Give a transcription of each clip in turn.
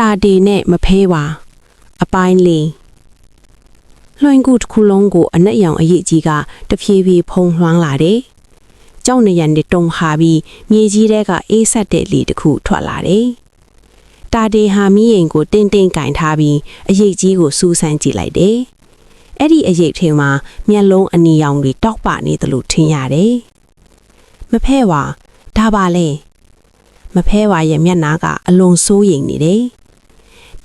တာဒီနဲ့မဖဲဝါအပိုင်းလေးလွှင့်ကူတစ်ခုလုံးကိုအနက်ရောင်အရေးကြီးကတဖြည်းဖြည်းဖုံလွှမ်းလာတယ်။ကြောက်နေရတဲ့တုံခါပြီးမြေကြီးထဲကအေးဆက်တဲ့လေတစ်ခုထွက်လာတယ်။တာဒီဟာမီးရင်ကိုတင်းတင်းကင်ထားပြီးအရေးကြီးကိုစူးစမ်းကြည့်လိုက်တယ်။အဲ့ဒီအရေးထဲမှာမျက်လုံးအနီရောင်တွေတောက်ပနေတယ်လို့ထင်ရတယ်။မဖဲဝါဒါပါလေမဖဲဝါရဲ့မျက်နှာကအလွန်ဆိုးရိမ်နေတယ်။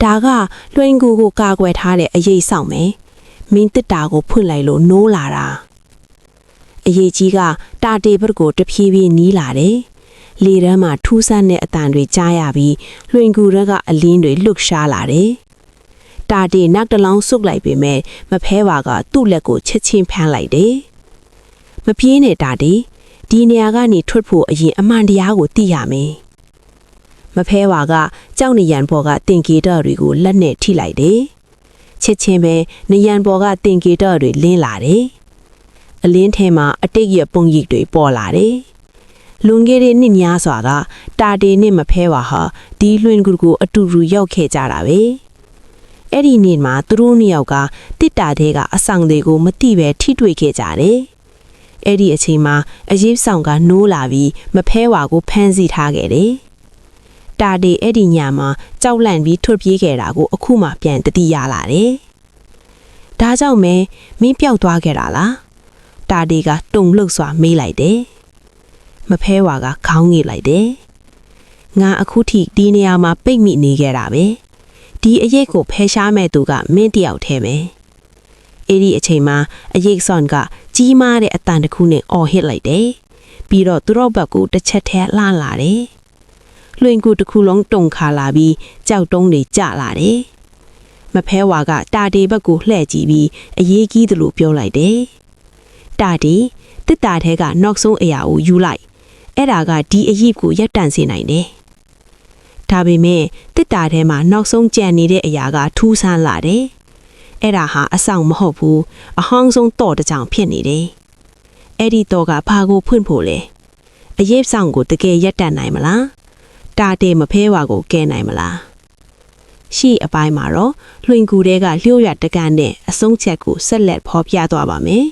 ဒါကလွှင့်ကူကိုကာကွယ်ထားတဲ့အရေးဆောင်မယ်မင်းတစ်တာကိုဖွင့်လိုက်လို့နိုးလာတာအရေးကြီးကတာတေဘတ်ကိုတဖြည်းဖြည်းနီးလာတယ်လေထဲမှာထူးဆန်းတဲ့အတန်တွေကြားရပြီးလွှင့်ကူရက်ကအလင်းတွေလှုပ်ရှားလာတယ်တာတေနောက်တလောင်းဆုပ်လိုက်ပေမဲ့မဖဲပါကသူ့လက်ကိုချက်ချင်းဖမ်းလိုက်တယ်မပြေးနဲ့တာတေဒီနေရာကနေထွက်ဖို့အရင်အမှန်တရားကိုသိရမယ်မဖဲပါကကြောက်နေရန်ပေါ်ကတင်ကေတာတွေကိုလက်နဲ့ထိလိုက်တယ်ချက်ချင်းပဲနရန်ပေါ်ကတင်ကေတာတွေလင်းလာတယ်အလင်းထဲမှာအတိတ်ရပုံရိပ်တွေပေါ်လာတယ်လွန်ခဲ့တဲ့နှစ်များစွာကတာတေနဲ့မဖဲပါဟာဒီလွှင့်ကူကိုအတူတူရောက်ခဲ့ကြတာပဲအဲ့ဒီနေ့မှာသူတို့နှစ်ယောက်ကတစ်တာတဲ့ကအဆောင်တွေကိုမတိပဲထိတွေ့ခဲ့ကြတယ်အဲ့ဒီအချိန်မှာအရေးဆောင်ကနိုးလာပြီးမဖဲဝါကိုဖမ်းဆီးထားခဲ့တယ်တာတေအဲ့ဒီညမှာကြောက်လန့်ပြီးထွက်ပြေးခဲ့တာကိုအခုမှပြန်တတိရလာတယ်။ဒါကြောင့်မင်းပျောက်သွားခဲ့တာလား။တာတေကတုံလှုပ်စွာမေးလိုက်တယ်။မဖဲဝါကခေါင်းငိလိုက်တယ်။ငါအခုထိဒီနေရာမှာပိတ်မိနေခဲ့တာပဲ။ဒီအရေးကိုဖယ်ရှားမဲ့သူကမင်းတယောက်ထဲပဲ။အဲ့ဒီအချိန်မှာအရေးဆွန်ကကြီးမားတဲ့အတန်တစ်ခုနဲ့အော်ဟစ်လိုက်တယ်။ပြီးတော့သူတို့ဘက်ကတစ်ချက်ထဲလှမ်းလာတယ်။လွှင့်ကူတစ်ခုလုံးတုံခါလာပြီးကြောက်တုံးတွေကျလာတယ်။မဖဲဝါကတာတေဘက်ကိုလှည့်ကြည့်ပြီးအရေးကြီးတယ်လို့ပြောလိုက်တယ်။တာတေတစ်တာထဲကနောက်ဆုံးအရာကိုယူလိုက်။အဲ့ဒါကဒီအရေးကိုရပ်တန့်စေနိုင်တယ်။ဒါပေမဲ့တစ်တာထဲမှာနောက်ဆုံးကြံနေတဲ့အရာကထူးဆန်းလာတယ်။အဲ့ဒါဟာအဆောင်မဟုတ်ဘူး။အဟောင်းဆုံးတော့တစ်ကြောင်ဖြစ်နေတယ်။အဲ့ဒီတော့ကဘာကိုဖွင့်ဖို့လဲ။အရေးဆောင်ကိုတကယ်ရပ်တန့်နိုင်မလား။တာတေမဖဲဝါကိုကဲနိုင်မလားရှေ့အပိုင်းမှာတော့လွှင့်ကူတဲကလျှို့ရတကန်နဲ့အဆုံးချက်ကိုဆက်လက်ဖော်ပြသွားပါမယ်